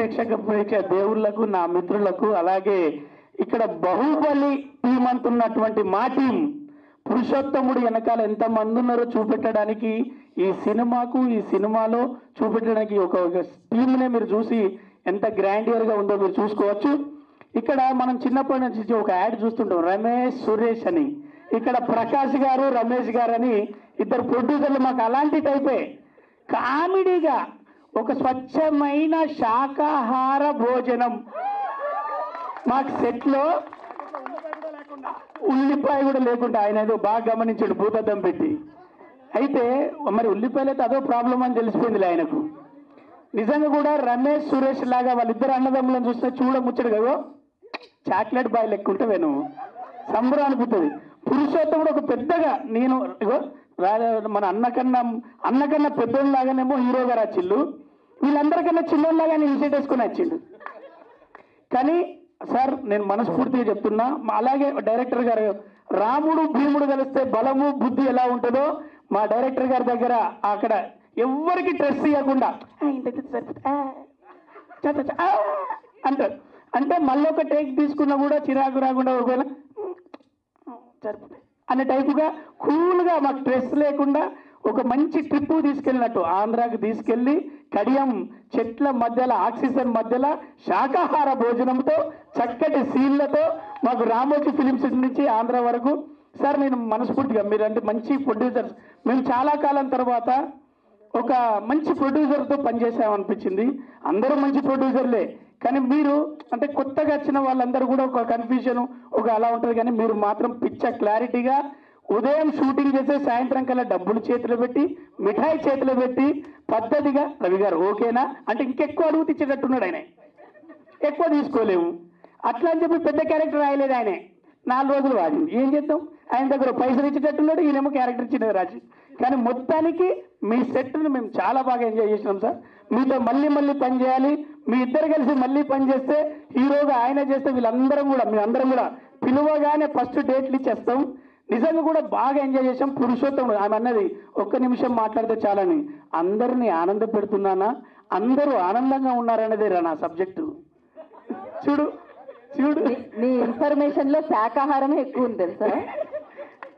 ప్రేక్షక దేవుళ్లకు, నా మిత్రులకు, అలాగే ఇక్కడ బాహుబలి టీం అంటున్నటువంటి మా టీం పురుషోత్తముడు వెనకాల ఎంతమంది ఉన్నారో చూపెట్టడానికి, ఈ సినిమాలో చూపెట్టడానికి ఒక టీంనే మీరు చూసి ఎంత గ్రాండియర్గా ఉందో మీరు చూసుకోవచ్చు. ఇక్కడ మనం చిన్నప్పటి నుంచి ఒక యాడ్ చూస్తుంటాం, రమేష్ సురేష్ అని. ఇక్కడ ప్రకాష్ గారు, రమేష్ గారు అని ఇద్దరు ప్రొడ్యూసర్లు. మాకు అలాంటి టైపే కామెడీగా ఒక స్వచ్ఛమైన శాకాహార భోజనం. మాకు సెట్లో ఉల్లిపాయ కూడా లేకుండా ఆయన ఏదో బాగా గమనించాడు భూతద్దం పెట్టి. అయితే మరి ఉల్లిపాయలు అయితే అదో ప్రాబ్లం అని తెలిసిపోయింది ఆయనకు. నిజంగా కూడా రమేష్ సురేష్ లాగా వాళ్ళిద్దరు అన్నదమ్ములను చూస్తే చూడముచ్చడు కదా, చాక్లెట్ బాయ్ లెక్క ఉంటే నువ్వు సంబరం అనిపిస్తుంది. పురుషోత్తముడు ఒక పెద్దగా నేను మన అన్నకన్నా పెద్దోళ్ళలాగానేమో హీరో గారు వచ్చిండు, వీళ్ళందరికన్నా చిన్నోళ్ళలాగానే ఇన్సెట్ వేసుకొని వచ్చిండు. కానీ సార్ నేను మనస్ఫూర్తిగా చెప్తున్నా, అలాగే డైరెక్టర్ గారు రాముడు భీముడు కలిస్తే బలము బుద్ధి ఎలా ఉంటుందో మా డైరెక్టర్ గారి దగ్గర అక్కడ ఎవరికి స్ట్రెస్ ఇవ్వకుండా అంటారు. అంటే మళ్ళీ ఒక టేక్ తీసుకున్నా కూడా చిరాకు రాకుండా ఒకవేళ సరిపోతాయి అనే టైపుగా కూల్గా మాకు స్ట్రెస్ లేకుండా ఒక మంచి ట్రిప్ తీసుకెళ్ళినట్టు ఆంధ్రాకి తీసుకెళ్ళి కడియం చెట్ల మధ్యలో ఆక్సిజన్ మధ్యలో శాకాహార భోజనంతో చక్కటి సీన్లతో మాకు రామోజీ ఫిలిం సిటీ నుంచి ఆంధ్ర వరకు. సార్ నేను మనస్ఫూర్తిగా మీరంటే మంచి ప్రొడ్యూసర్స్, మేము చాలా కాలం తర్వాత ఒక మంచి ప్రొడ్యూసర్తో పనిచేసామనిపించింది. అందరూ మంచి ప్రొడ్యూసర్లే, కానీ మీరు అంటే కొత్తగా వచ్చిన వాళ్ళందరూ కూడా ఒక కన్ఫ్యూజన్ ఒక అలా ఉంటుంది. కానీ మీరు మాత్రం పిచ్చ క్లారిటీగా ఉదయం షూటింగ్ చేస్తే సాయంత్రం కల్లా డబ్బులు చేతిలో పెట్టి మిఠాయి చేతిలో పెట్టి పద్ధతిగా రవి గారు ఓకేనా అంటే ఇంకెక్కువ అడుగు తెచ్చేటట్టున్నాడు. ఆయన ఎక్కువ తీసుకోలేము అట్లా అని చెప్పి పెద్ద క్యారెక్టర్ రాయలేదు. ఆయనే 4 రోజులు వాడి ఏం చేద్దాం, ఆయన దగ్గర పైసలు ఇచ్చేటట్టున్నాడు, ఈయనేమో క్యారెక్టర్ ఇచ్చినది రాజు. కానీ మొత్తానికి మీ సెట్ను మేము చాలా బాగా ఎంజాయ్ చేసినాం సార్. మీతో మళ్ళీ పని చేయాలి, మీ ఇద్దరు కలిసి మళ్ళీ పని చేస్తే హీరోగా ఆయన చేస్తే వీళ్ళందరం కూడా మేమందరం కూడా పిలువగానే ఫస్ట్ డేట్లు ఇచ్చేస్తాం. నిజంగా కూడా బాగా ఎంజాయ్ చేసాం. పురుషోత్తముడు ఆమె అన్నది ఒక్క నిమిషం మాట్లాడితే చాలని, అందరినీ ఆనంద పెడుతున్నానా, అందరూ ఆనందంగా ఉన్నారనేదే రా నా సబ్జెక్టు. చూడు మీ ఇన్ఫర్మేషన్ లో శాకాహారమే ఎక్కువ ఉంది తెలుసా,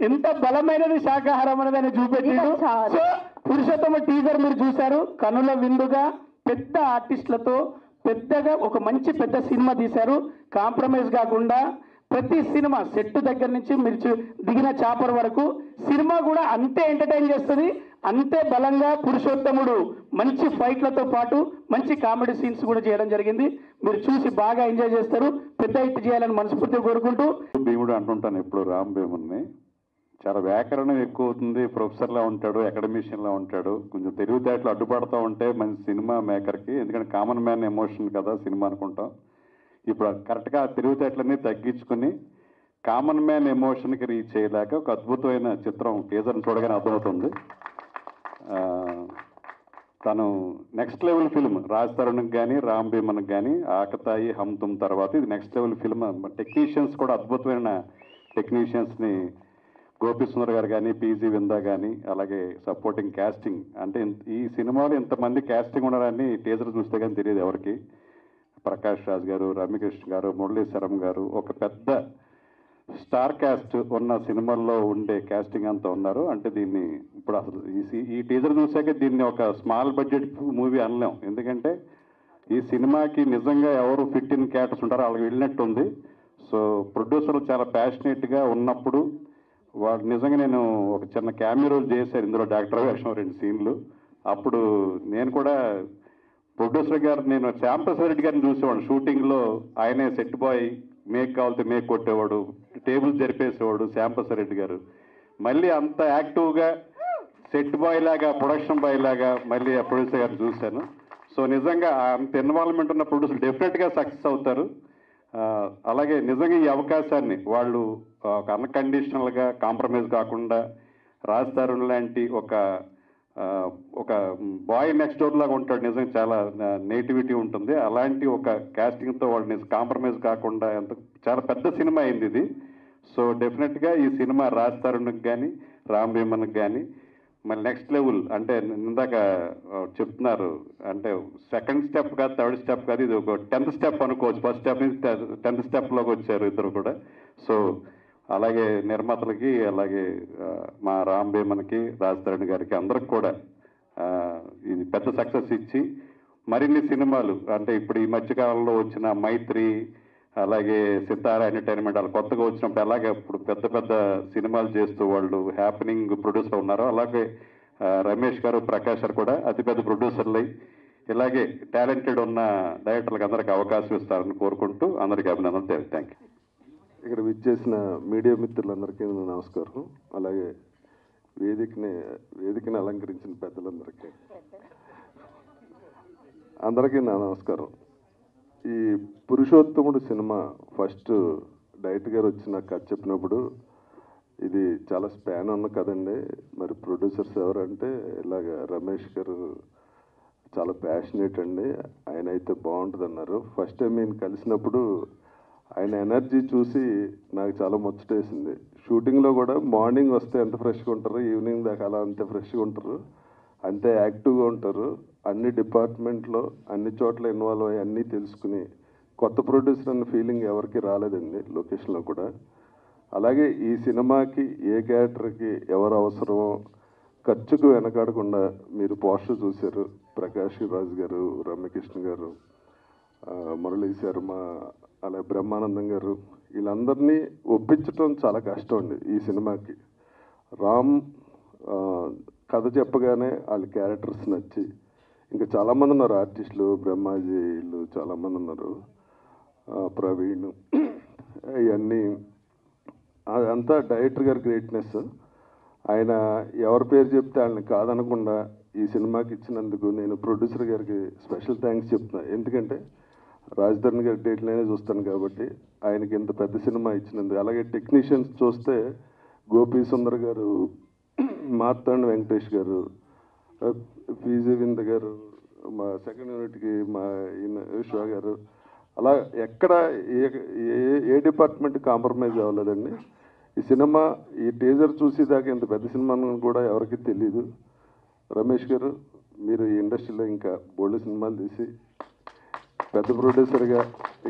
ఎంత బలమైనది శాకాహారం అనేది ఆయన చూపెట్టాడు. సో పురుషోత్తమ టీజర్ మీరు చూశారు, కనుల విందుగా పెద్ద ఆర్టిస్టులతో పెద్దగా ఒక మంచి పెద్ద సినిమా తీశారు. కాంప్రమైజ్ కాకుండా ప్రతి సినిమా సెట్ దగ్గర నుంచి మీరు దిగిన చాపర్ వరకు సినిమా కూడా అంతే ఎంటర్టైన్ చేస్తుంది, అంతే బలంగా పురుషోత్తముడు మంచి ఫైట్లతో పాటు మంచి కామెడీ సీన్స్ కూడా చేయడం జరిగింది. మీరు చూసి బాగా ఎంజాయ్ చేస్తారు, పెద్ద హిట్ చేయాలని మనస్ఫూర్తిగా కోరుకుంటూ. భీముడు అంటుంటాను ఎప్పుడు రామ్ భీముడిని, చాలా వ్యాకరణం ఎక్కువ అవుతుంది, ప్రొఫెసర్లా ఉంటాడు, అకాడమిషియన్లా ఉంటాడు, కొంచెం తెలివితేటలు అడ్డుపడుతూ ఉంటే మంచి సినిమా మేకర్కి. ఎందుకంటే కామన్ మ్యాన్ ఎమోషన్ కదా సినిమా అనుకుంటాం. ఇప్పుడు కరెక్ట్గా తెలివితేటలన్నీ తగ్గించుకుని కామన్ మ్యాన్ ఎమోషన్కి రీచ్ అయ్యేలాగా ఒక అద్భుతమైన చిత్రం టీజర్ని చూడగానే అర్థమవుతుంది. తను నెక్స్ట్ లెవెల్ ఫిల్మ్ రాజ్ తరుణ్కి కానీ రామ్ భీమన్కి కానీ ఆకతాయి హమ్ తుమ్ తర్వాత ఇది నెక్స్ట్ లెవెల్ ఫిల్మ్. టెక్నీషియన్స్ కూడా అద్భుతమైన టెక్నీషియన్స్ని గోపి సుందర్ గారు కానీ పీజీ విందా కానీ అలాగే సపోర్టింగ్ క్యాస్టింగ్. అంటే ఈ సినిమాలో ఇంతమంది క్యాస్టింగ్ ఉన్నారని టీజర్ చూస్తే కానీ తెలియదు ఎవరికి. ప్రకాష్ రాజ్ గారు, రమ్యకృష్ణ గారు, మురళీశరం గారు, ఒక పెద్ద స్టార్ క్యాస్ట్ ఉన్న సినిమాల్లో ఉండే క్యాస్టింగ్ అంతా ఉన్నారు. అంటే దీన్ని ఇప్పుడు అసలు ఈ టీజర్ చూసాక దీన్ని ఒక స్మాల్ బడ్జెట్ మూవీ అనలేం. ఎందుకంటే ఈ సినిమాకి నిజంగా ఎవరు ఫిట్ ఇన్ క్యారెక్టర్స్ ఉంటారో వాళ్ళకి వెళ్ళినట్టు ఉంది. సో ప్రొడ్యూసర్లు చాలా ప్యాషనేట్గా ఉన్నప్పుడు వాళ్ళు నిజంగా నేను ఒక చిన్న క్యామియో రోల్ చేశాను ఇందులో, డాక్టర్ వేషం 2 సీన్లు. అప్పుడు నేను కూడా ప్రొడ్యూసర్ గారు నేను శ్యాంప్రసాద్ రెడ్డి గారిని చూసేవాడు షూటింగ్లో. ఆయనే సెట్ బాయ్, మేక్ కావాలితే మేక్ కొట్టేవాడు, టేబుల్ జరిపేసేవాడు శ్యాంప్రసాద్ రెడ్డి గారు. మళ్ళీ అంత యాక్టివ్గా సెట్ బాయ్ లాగా, ప్రొడక్షన్ బాయ్ లాగా మళ్ళీ ఆ ప్రొడ్యూసర్ గారిని చూశాను. సో నిజంగా అంత ఇన్వాల్వ్మెంట్ ఉన్న ప్రొడ్యూసర్ డెఫినెట్గా సక్సెస్ అవుతారు. అలాగే నిజంగా ఈ అవకాశాన్ని వాళ్ళు ఒక అన్కండిషనల్గా కాంప్రమైజ్ కాకుండా రాజ్ తరుణ్ లాంటి ఒక బాయ్ నెక్స్ట్ డోర్ లాగా ఉంటాడు, నిజంగా చాలా నేటివిటీ ఉంటుంది. అలాంటి ఒక కాస్టింగ్తో వాళ్ళు కాంప్రమైజ్ కాకుండా చాలా పెద్ద సినిమా అయింది ఇది. సో డెఫినెట్గా ఈ సినిమా రాజ్ తరుణ్కి కానీ రామ్ భీమన్కి కానీ మళ్ళీ నెక్స్ట్ లెవెల్ అంటే ఇందాక చెప్తున్నారు అంటే సెకండ్ స్టెప్ కాదు, థర్డ్ స్టెప్ కాదు, ఇది ఒక 10th స్టెప్ అనుకోవచ్చు. ఫస్ట్ స్టెప్ నుంచి 10th స్టెప్లోకి వచ్చారు ఇద్దరు కూడా. సో అలాగే నిర్మాతలకి, అలాగే మా రామ్ భీమన్కి, రాజ్ తరుణ్ గారికి అందరికి కూడా ఇది పెద్ద సక్సెస్ ఇచ్చి మరిన్ని సినిమాలు అంటే ఇప్పుడు ఈ మధ్యకాలంలో వచ్చిన మైత్రి, అలాగే సితారా ఎంటర్టైన్మెంట్ వాళ్ళు కొత్తగా వచ్చినప్పుడు అలాగే ఇప్పుడు పెద్ద పెద్ద సినిమాలు చేస్తూ వాళ్ళు హ్యాపెనింగ్ ప్రొడ్యూసర్ ఉన్నారు. అలాగే రమేష్ గారు, ప్రకాష్ గారు కూడా అతిపెద్ద ప్రొడ్యూసర్లు ఇలాగే టాలెంటెడ్ ఉన్న డైరెక్టర్లకు అందరికీ అవకాశం ఇస్తారని కోరుకుంటూ అందరికీ అభినందనలు. Thank you. ఇక్కడ విచ్చేసిన మీడియా మిత్రులందరికీ నమస్కారం. అలాగే వేదికని అలంకరించిన పెద్దలందరికీ నా నమస్కారం. ఈ పురుషోత్తముడు సినిమా ఫస్ట్ డైరెక్టర్ గారు వచ్చి నాకు కథ చెప్పినప్పుడు ఇది చాలా స్పాన్ ఉన్న కదండి, మరి ప్రొడ్యూసర్స్ ఎవరంటే ఇలాగ రమేష్ గారు చాలా ప్యాషనేట్ అండి, ఆయన అయితే బాగుంటుంది అన్నారు. ఫస్ట్ టైం నేను కలిసినప్పుడు ఆయన ఎనర్జీ చూసి నాకు చాలా ముచ్చటేసింది. షూటింగ్లో కూడా మార్నింగ్ వస్తే ఎంత ఫ్రెష్గా ఉంటారు, ఈవినింగ్ దాకా అలా అంతే ఫ్రెష్గా ఉంటారు, అంతే యాక్టివ్గా ఉంటారు. అన్ని డిపార్ట్మెంట్లో అన్ని చోట్ల ఇన్వాల్వ్ అయ్యి అన్నీ తెలుసుకుని కొత్త ప్రొడ్యూసర్ అన్న ఫీలింగ్ ఎవరికి రాలేదండి లొకేషన్లో కూడా. అలాగే ఈ సినిమాకి ఏ క్యారెక్టర్కి ఎవరు అవసరమో ఖర్చుకు వెనకాడకుండా మీరు పోస్టర్ చూశారు. ప్రకాష్ రాజ్ గారు, రమ్యకృష్ణ గారు, మురళీ శర్మ, అలాగే బ్రహ్మానందం గారు, వీళ్ళందరినీ ఒప్పించడం చాలా కష్టం అండి ఈ సినిమాకి. రామ్ కథ చెప్పగానే వాళ్ళ క్యారెక్టర్స్ నచ్చి, ఇంకా చాలామంది ఉన్నారు ఆర్టిస్టులు, బ్రహ్మాజీలు చాలామంది ఉన్నారు, ప్రవీణ్, ఇవన్నీ అదంతా డైరెక్టర్ గారి గ్రేట్నెస్. ఆయన ఎవరి పేరు చెప్తే వాళ్ళని కాదనకుండా ఈ సినిమాకి ఇచ్చినందుకు నేను ప్రొడ్యూసర్ గారికి స్పెషల్ థ్యాంక్స్ చెప్తున్నా. ఎందుకంటే రాజధరణ్ గారి డేట్లనే చూస్తాను కాబట్టి ఆయనకి ఇంత పెద్ద సినిమా ఇచ్చినందుకు. అలాగే టెక్నీషియన్స్ చూస్తే గోపీ సుందర్ గారు, మార్తాండ్ వెంకటేష్ గారు, పీజీ వింద్ గారు, మా సెకండ్ యూనిట్కి మా విశ్వ గారు, అలా ఎక్కడ ఏ డిపార్ట్మెంట్ కాంప్రమైజ్ అవ్వలేదండి. ఈ సినిమా ఈ టీజర్ చూసేదాకా ఇంత పెద్ద సినిమా కూడా ఎవరికి తెలియదు. రమేష్ గారు, మీరు ఈ ఇండస్ట్రీలో ఇంకా బోల్డ్ సినిమాలు తీసి పెద్ద ప్రొడ్యూసర్గా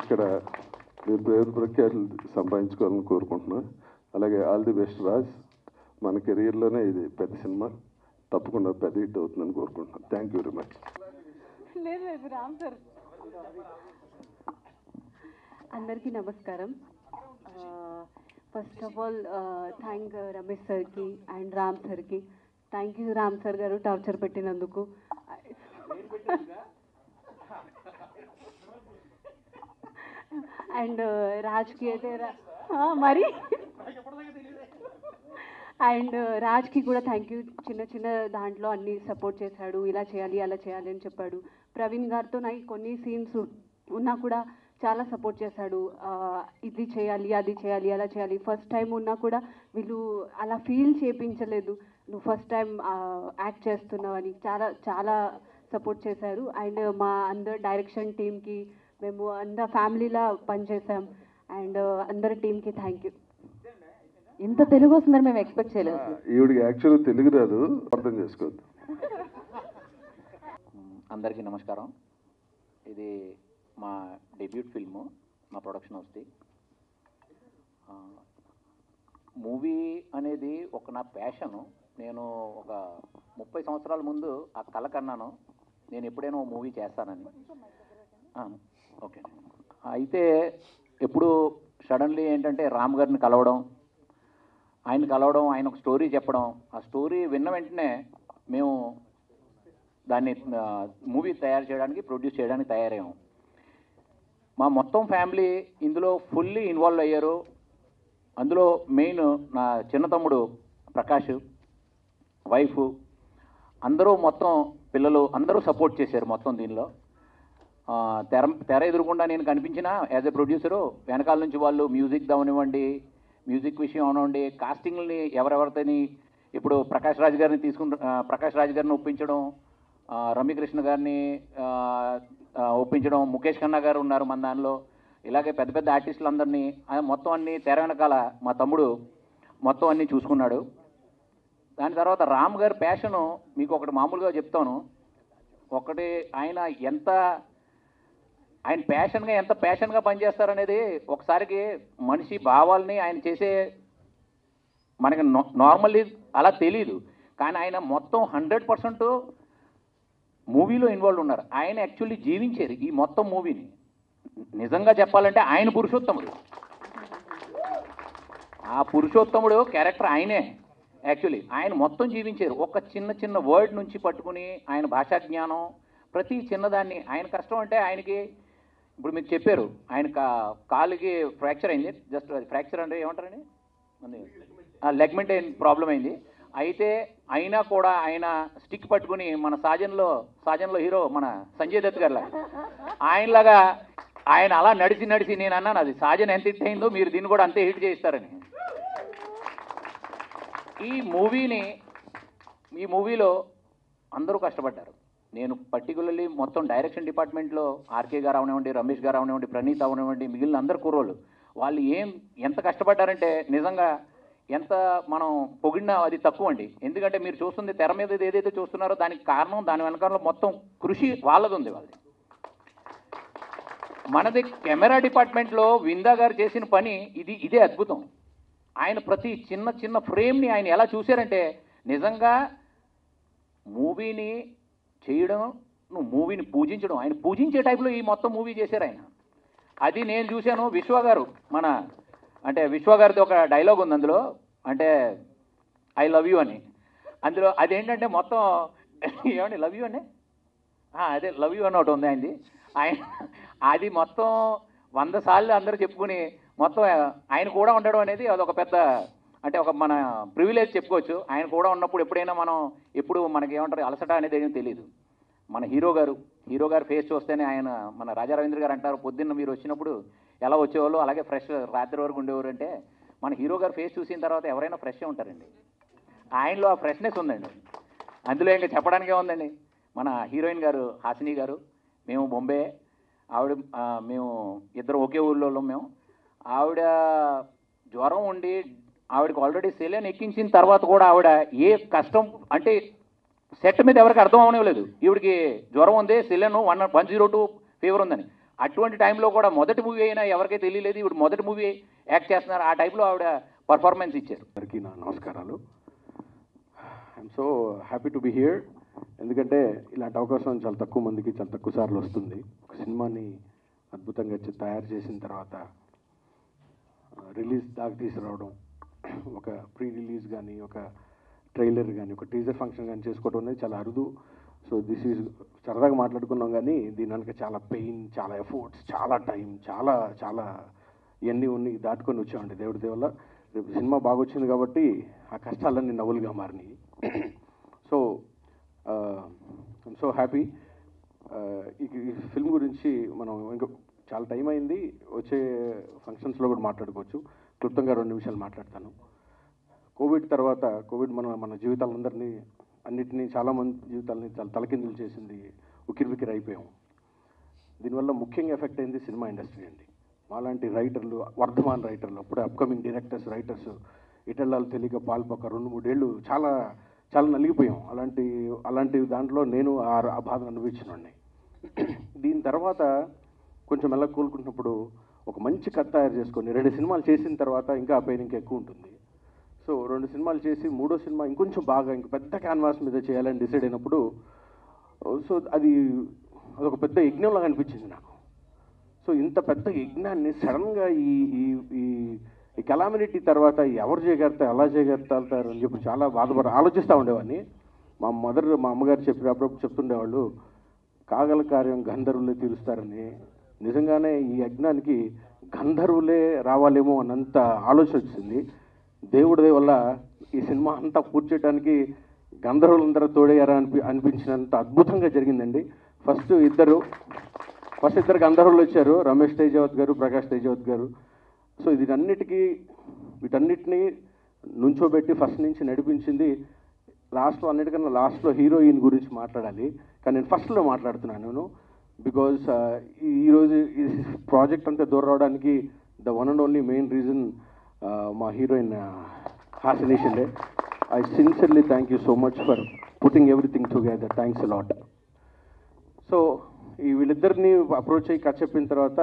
ఇక్కడ మీరు పేరు ప్రఖ్యాతులు సంపాదించుకోవాలని కోరుకుంటున్నాను. అలాగే ఆల్ ది బెస్ట్ రాజ్, మన కెరీర్లోనే ఇది పెద్ద సినిమా, తప్పకుండా పెద్ద హిట్ అవుతుందని కోరుకుంటున్నాను. Thank you very much. లేదు రామ్ సార్. అందరికీ నమస్కారం. First of all thank Ramesh సార్కి అండ్ రామ్ సార్కి. థ్యాంక్ యూ రామ్ సార్ గారు టార్చర్ పెట్టినందుకు. అండ్ రాజ్కి అయితే మరి అండ్ రాజ్కి కూడా థ్యాంక్ యూ. చిన్న చిన్న దాంట్లో అన్ని సపోర్ట్ చేశాడు, ఇలా చేయాలి అలా చేయాలి అని చెప్పాడు. ప్రవీణ్ గారితో నాకు కొన్ని సీన్స్ ఉన్నా కూడా చాలా సపోర్ట్ చేశాడు. ఇది చేయాలి, అది చేయాలి, అలా చేయాలి. ఫస్ట్ టైం ఉన్నా కూడా వీళ్ళు అలా ఫీల్ చేయించలేదు, నువ్వు ఫస్ట్ టైం యాక్ట్ చేస్తున్నావు అని. చాలా చాలా సపోర్ట్ చేశారు. అండ్ మా అందరు డైరెక్షన్ టీమ్కి, మేము అందరు ఫ్యామిలీలా పనిచేసాం. అండ్ అందరి టీమ్కి థ్యాంక్ యూ. ఇంత తెలుగు వస్తుందని మేము ఎక్స్పెక్ట్ చేయలేదు. ఈవిడికి యాక్చువల్గా తెలుగు రాదు, అర్థం చేసుకోవద్దు. అందరికీ నమస్కారం. ఇది మా డెబ్యూట్ ఫిల్ము, మా ప్రొడక్షన్ హౌస్ది. మూవీ అనేది ఒక నా ప్యాషను. నేను ఒక 30 సంవత్సరాల ముందు ఆ కల కన్నాను, నేను ఎప్పుడైనా ఓ మూవీ చేస్తానని. ఓకే. అయితే ఎప్పుడు సడన్లీ ఏంటంటే రామ్ గారిని కలవడం, ఆయన ఒక స్టోరీ చెప్పడం, ఆ స్టోరీ విన్న వెంటనే మేము దాన్ని మూవీ తయారు చేయడానికి, ప్రొడ్యూస్ చేయడానికి తయారయ్యాము. మా మొత్తం ఫ్యామిలీ ఇందులో ఫుల్లీ ఇన్వాల్వ్ అయ్యారు. అందులో మెయిన్ నా చిన్న తమ్ముడు ప్రకాష్, వైఫ్, అందరూ మొత్తం పిల్లలు అందరూ సపోర్ట్ చేశారు మొత్తం దీనిలో. తెర ఎదురుకుండా నేను కనిపించినా యాజ్ ఎ ప్రొడ్యూసరు, వెనకాల నుంచి వాళ్ళు మ్యూజిక్ అవనివ్వండి, మ్యూజిక్ విషయం అవనివ్వండి, కాస్టింగ్ని ఎవరెవరితోని ఇప్పుడు ప్రకాష్ రాజ్ గారిని ఒప్పించడం, రమ్యకృష్ణ గారిని ఒప్పించడం, ముఖేష్ ఖన్నా గారు ఉన్నారు మన దానిలో, ఇలాగే పెద్ద పెద్ద ఆర్టిస్టులందరినీ మొత్తం అన్ని తెర వెనకాల మా తమ్ముడు మొత్తం అన్నీ చూసుకున్నాడు. దాని తర్వాత రామ్ గారి ప్యాషను మీకు ఒకటి మామూలుగా చెప్తాను. ఒకటి ఆయన ప్యాషన్గా పనిచేస్తారనేది ఒకసారికి మనిషి భావాల్ని ఆయన చేసే మనకి నార్మల్లీ అలా తెలీదు. కానీ ఆయన మొత్తం 100% మూవీలో ఇన్వాల్వ్ ఉన్నారు. ఆయన యాక్చువల్లీ జీవించారు ఈ మొత్తం మూవీని. నిజంగా చెప్పాలంటే ఆయన పురుషోత్తముడు. ఆ పురుషోత్తముడు క్యారెక్టర్ ఆయనే. యాక్చువల్లీ ఆయన మొత్తం జీవించారు. ఒక చిన్న వర్డ్ నుంచి పట్టుకుని ఆయన భాషా జ్ఞానం ప్రతి చిన్నదాన్ని. ఆయన కష్టం అంటే ఆయనకి ఇప్పుడు మీకు చెప్పారు ఆయన కాలుకి ఫ్రాక్చర్ అయింది. జస్ట్ ఫ్రాక్చర్ అంటే ఏమంటారండి, లెగ్మెంట్ ప్రాబ్లం అయింది. అయితే అయినా కూడా ఆయన స్టిక్ పట్టుకుని మన సాజన్లో హీరో మన సంజయ్ దత్ గారిలా ఆయనలాగా ఆయన అలా నడిచి నేను అన్నాను అది సాజన్ ఎంత హిట్ అయిందో మీరు దీన్ని కూడా అంతే హిట్ చేయిస్తారని. ఈ మూవీలో అందరూ కష్టపడ్డారు. నేను పర్టికులర్లీ మొత్తం డైరెక్షన్ డిపార్ట్మెంట్లో ఆర్కే గారు అవనివ్వండి, రమేష్ గారు అవనివ్వండి, ప్రణీత్ అవనివ్వండి, మిగిలిన అందరు కుర్రోళ్ళు వాళ్ళు ఎంత కష్టపడ్డారంటే నిజంగా ఎంత మనం పొగిడినా అది తక్కువ అండి. ఎందుకంటే మీరు చూస్తుంది తెర మీద ఏదైతే చూస్తున్నారో దానికి కారణం దాని వెనకాల మొత్తం కృషి వాళ్ళది ఉంది. మనది కెమెరా డిపార్ట్మెంట్లో విందా గారు చేసిన పని ఇదే అద్భుతం. ఆయన ప్రతి చిన్న ఫ్రేమ్ని ఆయన ఎలా చూశారంటే నిజంగా మూవీని చేయడం, మూవీని పూజించడం, ఆయన పూజించే టైప్లో ఈ మొత్తం మూవీ చేశారు ఆయన. అది నేను చూశాను. విశ్వ గారిది ఒక డైలాగ్ ఉంది అందులో, అంటే ఐ లవ్ యూ అని. అందులో అదేంటంటే మొత్తం ఏమండి లవ్ యూ అని అదే లవ్ యూ అని ఒకటి ఉంది ఆయనది. అది మొత్తం 100 సార్లు అందరూ చెప్పుకుని మొత్తం ఆయన కూడా ఉండడం అనేది అదొక పెద్ద అంటే ఒక మన ప్రివిలేజ్ చెప్పుకోవచ్చు. ఆయన కూడా ఉన్నప్పుడు ఎప్పుడైనా ఎప్పుడు మనకి ఏమంటారు అలసట అనేది ఏమీ తెలియదు. మన హీరో గారు ఫేస్ చూస్తేనే ఆయన మన రాజా రవీంద్ర గారు అంటారు పొద్దున్న మీరు వచ్చినప్పుడు ఎలా వచ్చేవాళ్ళు అలాగే ఫ్రెష్ రాత్రి వరకు ఉండేవారు అంటే మన హీరో గారు ఫేస్ చూసిన తర్వాత ఎవరైనా ఫ్రెష్గా ఉంటారండి. ఆయనలో ఆ ఫ్రెష్నెస్ ఉందండి. అందులో ఇంకా చెప్పడానికే ఉందండి. మన హీరోయిన్ గారు హాసిని గారు, మేము బొంబే, మేము ఇద్దరు ఒకే ఊళ్ళో మేము. ఆవిడ జ్వరం ఉండి ఆవిడకి ఆల్రెడీ సెలైన్ ఎక్కించిన తర్వాత కూడా ఆవిడ ఏ కష్టం అంటే సెట్ మీద ఎవరికి అర్థం అవనివ్వలేదు. ఈవిడికి జ్వరం ఉంది, సెలైన్ 102 ఫీవర్ ఉందని. అటువంటి టైంలో కూడా మొదటి మూవీ అయినా ఎవరికైతే తెలియలేదు ఇప్పుడు మొదటి మూవీ యాక్ట్ చేస్తున్నారు. ఆ టైంలో ఆవిడ పర్ఫార్మెన్స్ ఇచ్చారు. అందరికీ నా నమస్కారాలు. I'm so happy to be here. ఎందుకంటే ఇలాంటి అవకాశం చాలా తక్కువ మందికి చాలా తక్కువ సార్లు వస్తుంది. ఒక సినిమాని అద్భుతంగా తయారు చేసిన తర్వాత రిలీజ్ దాకా తీసుకురావడం, ఒక ప్రీ రిలీజ్ కానీ ఒక ట్రైలర్ కానీ ఒక టీజర్ ఫంక్షన్ కానీ చేసుకోవడం అనేది చాలా అరుదు. సో దిస్ ఈజ్ సరదాగా మాట్లాడుకున్నాం కానీ దీని వెనక చాలా పెయిన్, చాలా ఎఫర్ట్స్, చాలా టైం, చాలా చాలా ఇవన్నీ ఉన్నాయి దాటుకొని వచ్చామండి. దేవుడి దేవల్ల రేపు సినిమా బాగా వచ్చింది కాబట్టి ఆ కష్టాలన్నీ నవ్వులుగా మారినాయి. So I'm so happy. ఈ ఫిల్మ్ గురించి మనం ఇంకా చాలా టైం అయింది, వచ్చే ఫంక్షన్స్లో కూడా మాట్లాడుకోవచ్చు. క్లుప్తంగా 2 నిమిషాలు మాట్లాడతాను. కోవిడ్ తర్వాత మన జీవితాలందరినీ అన్నిటినీ చాలామంది జీవితాలని చాలా తలకిందులు చేసింది, ఉక్కిరిబిక్కిరి అయిపోయాం. దీనివల్ల ముఖ్యంగా ఎఫెక్ట్ అయింది సినిమా ఇండస్ట్రీ అండి. మాలాంటి రైటర్లు, వర్ధమాన్ రైటర్లు, అప్పుడే అప్కమింగ్ రైటర్స్ ఇటెళ్ళాలు తెలియక పాల్పొక 2-3 ఏళ్ళు చాలా చాలా నలిగిపోయాం. అలాంటి దాంట్లో నేను ఆ బాధను అనుభవించినండి. దీని తర్వాత కొంచెం మెల్ల కోలుకుంటున్నప్పుడు ఒక మంచి కథ తయారు చేసుకొని 2 సినిమాలు చేసిన తర్వాత ఇంకా ఆ పెయిన్ ఇంకా ఎక్కువ ఉంటుంది. సో 2 సినిమాలు చేసి 3వ సినిమా ఇంకొంచెం బాగా ఇంక పెద్ద క్యాన్వాస్ మీద చేయాలని డిసైడ్ అయినప్పుడు సో అదొక పెద్ద యజ్ఞంలాగా అనిపించింది నాకు. సో ఇంత పెద్ద యజ్ఞాన్ని సడన్గా ఈ కెలామినిటీ తర్వాత ఎవరు చేయగలుగుతారు, ఎలా చేయగలుగుతారు అని చెప్పి చాలా ఆలోచిస్తూ ఉండేవాడిని. మా అమ్మగారు అప్పుడప్పుడు చెప్తుండేవాళ్ళు కాగల కార్యం గంధర్వులే తీరుస్తారని. నిజంగానే ఈ యజ్ఞానికి గంధర్వులే రావాలేమో అన్నంత ఆలోచన వచ్చింది. దేవుడి వల్ల ఈ సినిమా అంతా పూర్తి చేయడానికి గంధర్వులందరూ తోడయ్యారా అనిపించినంత అద్భుతంగా జరిగిందండి. ఫస్ట్ ఇద్దరు గంధర్వులు వచ్చారు, రమేష్ తేజావత్ గారు, ప్రకాష్ తేజావత్ గారు. సో వీటన్నిటినీ నుంచోబెట్టి ఫస్ట్ నుంచి నడిపించింది. అన్నిటికన్నా లాస్ట్లో హీరోయిన్ గురించి మాట్లాడాలి, కానీ నేను ఫస్ట్లో మాట్లాడుతున్నాను. బికాజ్ ఈరోజు ఈ ప్రాజెక్ట్ అంతా దూరం రావడానికి the one and only main reason మా heroine Hasini Shinde. I sincerely thank you so much for putting everything together. Thanks a lot. So ఈ వీళ్ళిద్దరిని అప్రోచ్ అయ్యి కథ చెప్పిన తర్వాత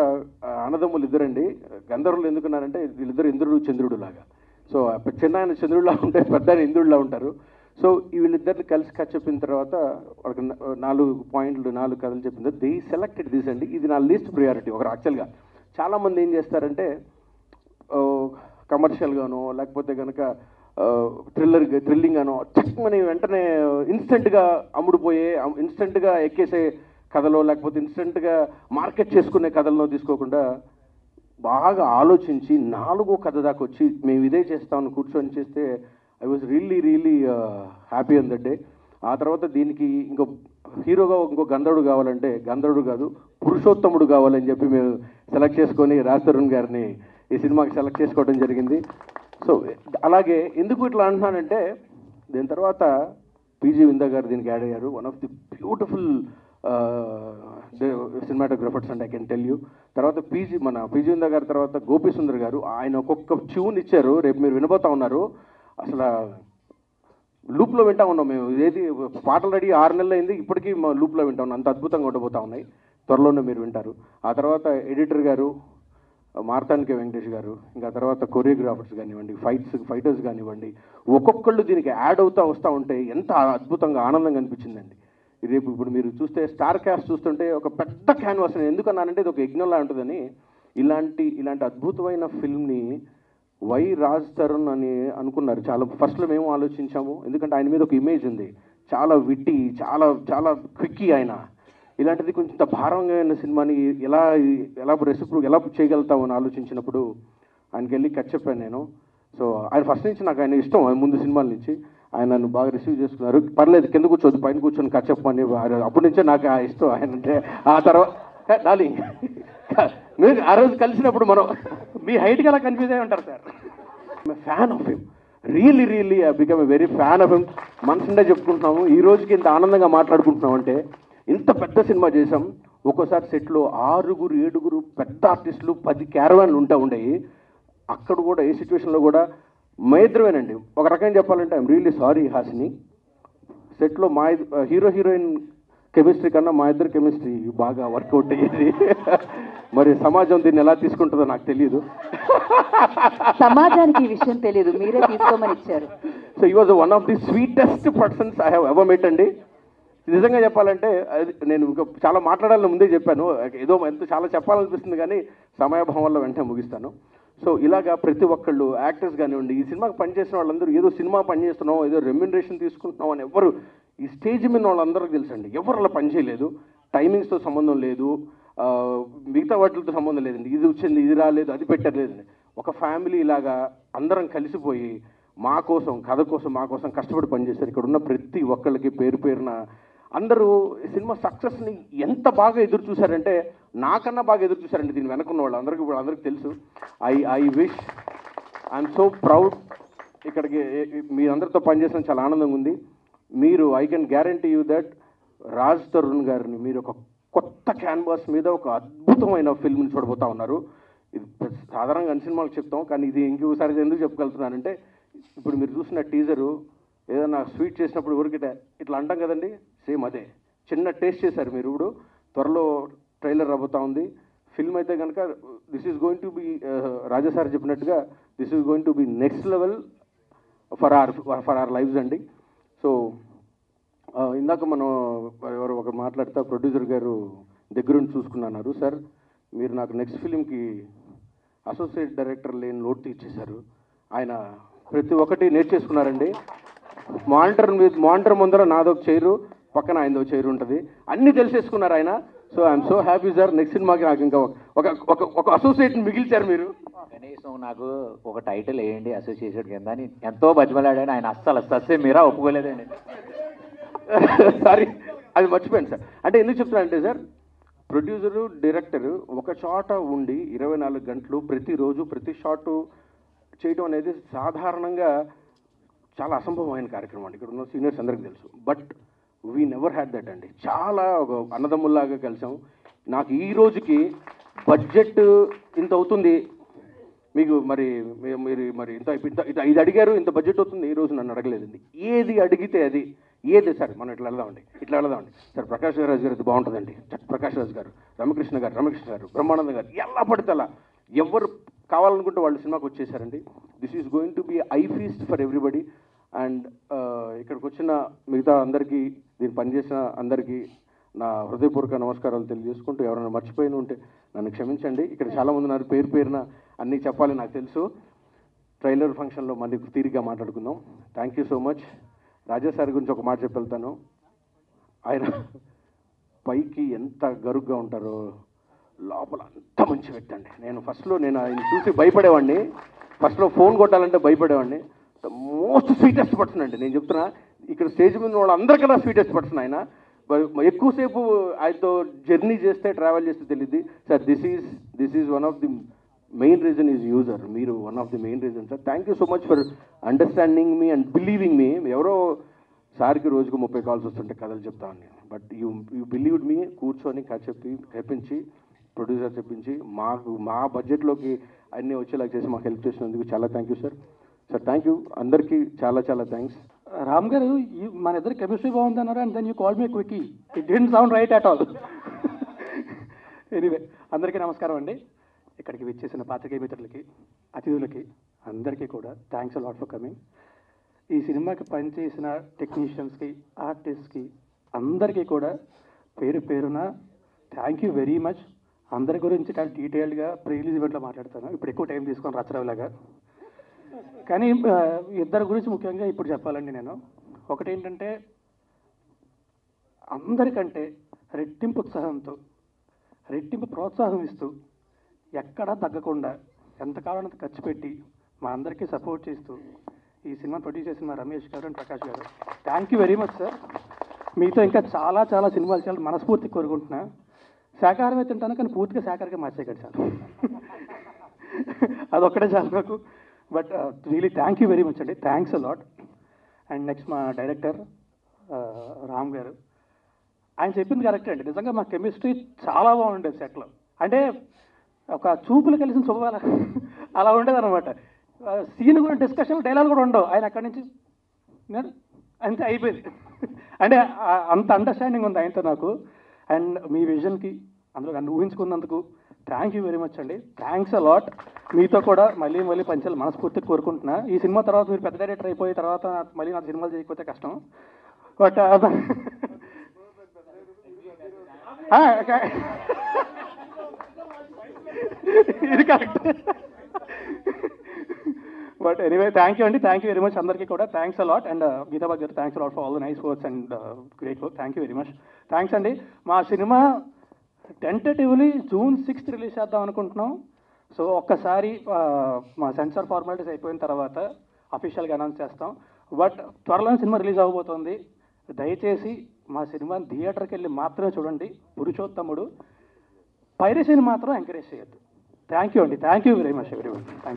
అన్నదమ్ములు ఇద్దరండి. గంధర్వులు ఎందుకున్నారంటే వీళ్ళిద్దరు ఇంద్రుడు చంద్రుడు లాగా. సో చిన్న ఆయన చంద్రుడిలా ఉంటే పెద్ద ఆయన ఇంద్రుడిలా ఉంటారు. సో ఈ వీళ్ళిద్దరిని కలిసి కథ చెప్పిన తర్వాత వాళ్ళకి 4 కథలు చెప్పిన తర్వాత దే సెలెక్టెడ్ దిస్ అండి. ఇది నా లీస్ట్ ప్రియారిటీ. ఒక యాక్చువల్గా చాలామంది ఏం చేస్తారంటే కమర్షియల్గానో లేకపోతే కనుక థ్రిల్లింగ్ గానో చెక్మని వెంటనే ఇన్స్టెంట్గా అమ్ముడుపోయే ఇన్స్టెంట్గా ఎక్కేసే కథలో లేకపోతే ఇన్స్టెంట్గా మార్కెట్ చేసుకునే కథల్లో తీసుకోకుండా బాగా ఆలోచించి 4వ కథ దాకా వచ్చి మేము ఇదే చేస్తామని కూర్చొని చేస్తే I was really happy on that day. ఆ తర్వాత దీనికి ఇంకో హీరోగా ఇంకో గంధర్వుడు కావాలంటే గంధర్వుడు కాదు పురుషోత్తముడు కావాలని చెప్పి మేము సెలెక్ట్ చేసుకొని రాజ్ తరుణ్ గారిని ఈ సినిమాకి సెలెక్ట్ చేసుకోవడం జరిగింది. సో అలాగే ఎందుకు ఇట్లా అంటున్నానంటే దీని తర్వాత పీజీ విందా గారు దీనికి యాడ్ అయ్యారు. One of the beautiful cinematographers and I can tell you. తర్వాత పీజీ విందా గారి తర్వాత గోపి సుందర్ గారు ఆయన ఒక్కొక్క ట్యూన్ ఇచ్చారు. రేపు మీరు వినబోతా ఉన్నారు. అసలు లూప్లో వింటా ఉన్నాం మేము. ఏది పాటలు రెడీ 6 నెలలు అయింది, ఇప్పటికీ మా లూప్లో వింటా ఉన్నాం. అంత అద్భుతంగా ఉండబోతా ఉన్నాయి. త్వరలోనే మీరు వింటారు. ఆ తర్వాత ఎడిటర్ గారు మార్తాండ్కే వెంకటేష్ గారు, ఇంకా తర్వాత కొరియోగ్రాఫర్స్ కానివ్వండి, ఫైటర్స్ కానివ్వండి, ఒక్కొక్కళ్ళు దీనికి యాడ్ అవుతూ వస్తూ ఉంటే ఎంత అద్భుతంగా ఆనందంగా అనిపించిందండి. రేపు ఇప్పుడు మీరు చూస్తే స్టార్ క్యాస్ట్ చూస్తుంటే ఒక పెద్ద క్యాన్వాస్. ఎందుకన్నానంటే ఇది ఒక యజ్ఞంలా ఉంటుందని. ఇలాంటి అద్భుతమైన ఫిల్మ్ని వై రాజ్ తరుణ్ అని అనుకున్నారు చాలా. ఫస్ట్లో మేము ఆలోచించాము, ఎందుకంటే ఆయన మీద ఒక ఇమేజ్ ఉంది, చాలా విట్టి, చాలా క్విక్కీ ఆయన. ఇలాంటిది కొంచెం భారంగా అయిన సినిమాని ఎలా చేయగలుగుతామని ఆలోచించినప్పుడు ఆయనకి వెళ్ళి కథ చెప్పాను నేను. సో ఆయన ఫస్ట్ నుంచి నాకు ఆయన ఇష్టం, ముందు సినిమాల నుంచి. ఆయన నన్ను బాగా రిసీవ్ చేసుకున్నారు. పర్లేదు కింద కూర్చోద్దు, పైన కూర్చొని కథ చెప్పమని. అప్పటి నుంచే నాకు ఆ ఇష్టం ఆయన అంటే. ఆ తర్వాత డార్లింగ్ మీరు ఆ రోజు కలిసినప్పుడు మనం మీ హైట్కి అలా కన్ఫ్యూజ్ అయి ఉంటారు sir. Fan of him, really I become a very fan of him. మనసుండే చెప్పుకుంటున్నాము. ఈ రోజుకి ఇంత ఆనందంగా మాట్లాడుకుంటున్నాం అంటే ఇంత పెద్ద సినిమా చేసాం. ఒక్కోసారి సెట్లో 6, 7 పెద్ద ఆర్టిస్టులు 10 క్యారవాన్లు ఉండేవి. అక్కడ కూడా ఏ సిచ్యువేషన్లో కూడా మా ఇద్దరమేనండి. ఒక రకంగా చెప్పాలంటే ఐఎమ్ రియల్లీ సారీ హాసిని, సెట్లో మా హీరోయిన్ కెమిస్ట్రీ కన్నా మా ఇద్దరు కెమిస్ట్రీ బాగా వర్కౌట్ అయ్యేది. మరి సమాజం దీన్ని ఎలా తీసుకుంటుందో నాకు తెలియదు. సమాజానికి ఈ విషయం తెలియదు, మీరే తీసుకోమని ఇచ్చారు. సో ఈ was one of the sweetest persons I have ever met అండి. నిజంగా చెప్పాలంటే నేను ఇంకా చాలా మాట్లాడాలని ముందే చెప్పాను. ఏదో చాలా చెప్పాలనిపిస్తుంది కానీ సమయాభావం వల్ల వెంటనే ముగిస్తాను. సో ఇలాగా ప్రతి ఒక్కళ్ళు యాక్టర్స్ కానివ్వండి, ఈ సినిమాకి పనిచేసిన వాళ్ళందరూ ఏదో సినిమా పనిచేస్తున్నాం, ఏదో రెమ్యునరేషన్ తీసుకుంటున్నాం అని ఎవరు ఈ స్టేజ్ మీద వాళ్ళందరికీ తెలుసండి. ఎవరు అలా పనిచేయలేదు. టైమింగ్స్తో సంబంధం లేదు, మిగతా వాటితో సంబంధం లేదండి. ఇది వచ్చింది, ఇది రాలేదు, అది పెట్టలేదండి. ఒక ఫ్యామిలీ ఇలాగా అందరం కలిసిపోయి మా కోసం, కథ కోసం, మా కోసం కష్టపడి పనిచేశారు. ఇక్కడ ఉన్న ప్రతి ఒక్కళ్ళకి పేరున అందరూ సినిమా సక్సెస్ని ఎంత బాగా ఎదురు చూశారంటే నాకన్నా బాగా ఎదురు చూశారండి. దీని వెనకున్న వాళ్ళు అందరికీ తెలుసు. I wish I'm so proud. ఇక్కడికి మీరందరితో పనిచేసిన చాలా ఆనందంగా ఉంది. మీరు I can guarantee you that Raj Tarun గారిని మీరు ఒక కొత్త క్యాన్వాస్ మీద ఒక అద్భుతమైన ఫిల్మ్ని చూడబోతా ఉన్నారు. ఇది సాధారణంగా అన్ని సినిమాలకు చెప్తాం, కానీ ఇది ఇంకోసారి ఎందుకు చెప్పగలుగుతున్నానంటే ఇప్పుడు మీరు చూసిన టీజరు ఏదైనా స్వీట్ చేసినప్పుడు ఊరికి ఇట్లా అంటాం కదండి, సేమ్ అదే చిన్న టేస్ట్ చేశారు మీరు. ఇప్పుడు త్వరలో ట్రైలర్ రాబోతా ఉంది. ఫిల్మ్ అయితే కనుక this is going to be Raja sir చెప్పినట్టుగా this is going to be next level for our lifes అండి. సో ఇందాక మనం ఎవరు ఒకరు మాట్లాడితే ప్రొడ్యూసర్ గారు దగ్గరుండి చూసుకున్నారు. సార్ మీరు నాకు నెక్స్ట్ ఫిలింకి అసోసియేట్ డైరెక్టర్ లేని లోటు తీర్చేశారు. ఆయన ప్రతి ఒక్కటి నేర్చేసుకున్నారండి. మానిటర్ ముందర నాదొక చైరు, పక్కన ఆయనదో చైరు ఉంటుంది, అన్నీ తెలిసేసుకున్నారు ఆయన. So I'm so happy sir. Next సినిమాకి నాకు ఇంకా ఒక అసోసియేట్ని మిగిల్చారు మీరు. కనీసం నాకు ఒక టైటిల్ వేయండి అసోసియేషన్ కింద అని ఎంతో బతిమలాడాను. ఆయన అస్సలు సస్సే మీరా ఒప్పుకోలేదండి. సారీ, అది మర్చిపోయాను సార్. అంటే ఎందుకు చెప్తున్నానంటే సార్, ప్రొడ్యూసరు డైరెక్టరు ఒక చోట ఉండి 24 గంటలు ప్రతిరోజు ప్రతి షాటు చేయడం అనేది సాధారణంగా చాలా అసంభవమైన కార్యక్రమం అండి. ఇక్కడ ఉన్న సీనియర్స్ అందరికీ తెలుసు. But we never had that అండి. చాలా ఒక అన్నదమ్ముల్లాగా కలిసాం. నాకు ఈ రోజుకి బడ్జెట్ ఇంత అవుతుంది, మీకు మీరు ఇది అడిగారు, ఇంత బడ్జెట్ అవుతుంది, ఈ రోజు నన్ను అడగలేదండి. ఏది అడిగితే అది, ఏది సార్ మనం ఇట్లా వెళదామండి సార్, ప్రకాష్ రాజ్ గారు ఇది బాగుంటుందండి, ప్రకాష్ రాజ్ గారు, రమకృష్ణ గారు, బ్రహ్మానందం గారు, ఎలా పడితే అలా ఎవరు కావాలనుకుంటే వాళ్ళు సినిమాకి వచ్చేసారండి. This is going to be eye feast for everybody. And ఇక్కడికి వచ్చిన మిగతా అందరికీ, దీన్ని పనిచేసిన అందరికీ నా హృదయపూర్వక నమస్కారాలు తెలియజేసుకుంటూ, ఎవరైనా మర్చిపోయిన ఉంటే నన్ను క్షమించండి. ఇక్కడ చాలామంది ఉన్నారు, పేరున అన్నీ చెప్పాలి నాకు తెలుసు. ట్రైలర్ ఫంక్షన్లో మళ్ళీ తీరిగ్గా మాట్లాడుకుందాం. Thank you so much. Raja sir గురించి ఒక మాట చెప్పి వెళ్తాను. ఆయన పైకి ఎంత గరుగ్గా ఉంటారో లోపల అంత మంచి వ్యక్తి అండి. నేను ఆయన చూసి భయపడేవాడిని, ఫస్ట్లో ఫోన్ కొట్టాలంటే భయపడేవాడిని. మోస్ట్ స్వీటెస్ట్ పర్సన్ అండి. నేను చెప్తున్నా, ఇక్కడ స్టేజ్ మీద వాళ్ళు అందరికన్నా స్వీటెస్ట్ పర్సన్ ఆయన. ఎక్కువసేపు ఆయనతో జర్నీ చేస్తే, ట్రావెల్ చేస్తే తెలియదు sir. This is one of the main reason is you sir. మీరు one of the main reason sir. Thank you so much for understanding me and believing me. ఎవరో సార్కి రోజుకు 30 కాల్స్ వస్తుంటే కథలు చెప్తాను నేను, బట్ యూ బిలీవ్డ్ మీ. కూర్చొని చెప్పించి ప్రొడ్యూసర్ చెప్పించి మా బడ్జెట్లోకి అన్నీ వచ్చేలాగా చేసి మాకు హెల్ప్ చేసినందుకు చాలా thank you sir. Thank you అందరికీ, చాలా థ్యాంక్స్. రామ్ గారు, మన ఇద్దరు కెమిస్ట్రీ బాగుంది అన్నారు, and then you call me quickie. It didn't sound right at all. Anyway, అందరికీ నమస్కారం అండి. ఇక్కడికి విచ్చేసిన పాత్రికేయ మిత్రులకి, అతిథులకి అందరికీ కూడా థ్యాంక్స్ అలాట్ ఫర్ కమింగ్. ఈ సినిమాకి పనిచేసిన టెక్నీషియన్స్కి, ఆర్టిస్ట్కి అందరికీ కూడా పేరున థ్యాంక్ యూ వెరీ మచ్. అందరి గురించి చాలా డీటెయిల్డ్గా ప్రీ రిలీజ్ ఈవెంట్లో మాట్లాడతాను, ఇప్పుడు ఎక్కువ టైం తీసుకొని రచ్చరవిలాగా. కానీ ఇద్దరి గురించి ముఖ్యంగా ఇప్పుడు చెప్పాలండి నేను. ఒకటేంటంటే, అందరికంటే రెట్టింపు ఉత్సాహంతో, రెట్టింపు ప్రోత్సాహం ఇస్తూ, ఎక్కడా తగ్గకుండా ఎంత కావాలంత ఖర్చు పెట్టి మా అందరికీ సపోర్ట్ చేస్తూ ఈ సినిమా ప్రొడ్యూస్ చేసిన మా రమేష్ గారు అండ్ ప్రకాష్ గారు, thank you very much sir. మీతో ఇంకా చాలా సినిమాలు చాలా మనస్ఫూర్తి కోరుకుంటున్నా. శాకాహారమే తింటాను, కానీ పూర్తిగా శాకాహారంగా మార్చేయకండి సార్. అదొక్కటే చాలు నాకు. But really thank you very much అండి. Thanks a lot. And next మా డైరెక్టర్ రామ్ గారు, ఆయన చెప్పింది కరెక్ట్ అండి. నిజంగా మా కెమిస్ట్రీ చాలా బాగుండేది సెట్లో. అంటే ఒక చూపులు కలిసిన శుభాల అలా ఉండేది అనమాట. సీన్ కూడా డిస్కషన్, డైలాగ్ కూడా ఉండవు. ఆయన అక్కడి నుంచి అంతే అయిపోయింది. అంటే అంత అండర్స్టాండింగ్ ఉంది ఆయనతో నాకు. అండ్ మీ విజన్కి, అందులో నన్ను ఊహించుకున్నందుకు థ్యాంక్ యూ వెరీ మచ్ అండి. Thanks a lot. మీతో కూడా మళ్ళీ పంచాలి మనస్ఫూర్తిగా కోరుకుంటున్నా. ఈ సినిమా తర్వాత మీరు పెద్ద డైరెక్టర్ అయిపోయి తర్వాత మళ్ళీ నాకు సినిమాలు చేయకపోతే కష్టం. బట్ ఇది correct. But anyway, thank you అండి. థ్యాంక్ యూ వెరీ మచ్ అందరికీ కూడా. Thanks a lot. అండ్ గీతాబాద్ గారు, thanks a lot for all the nice words and great work. Thank you very much. Thanks అండి. మా cinema tentatively June 6th release చేద్దాం అనుకుంటున్నాం. So ఒక్కసారి మా సెన్సార్ ఫార్మాలిటీస్ అయిపోయిన తర్వాత అఫీషియల్గా అనౌన్స్ చేస్తాం. బట్ త్వరలోనే సినిమా రిలీజ్ అవ్వబోతోంది. దయచేసి మా సినిమాని థియేటర్కి వెళ్ళి మాత్రమే చూడండి. పురుషోత్తముడు. పైరసీని మాత్రం ఎంకరేజ్ చేయొద్దు. థ్యాంక్ యూ అండి. Thank you very much everyone. Thank you.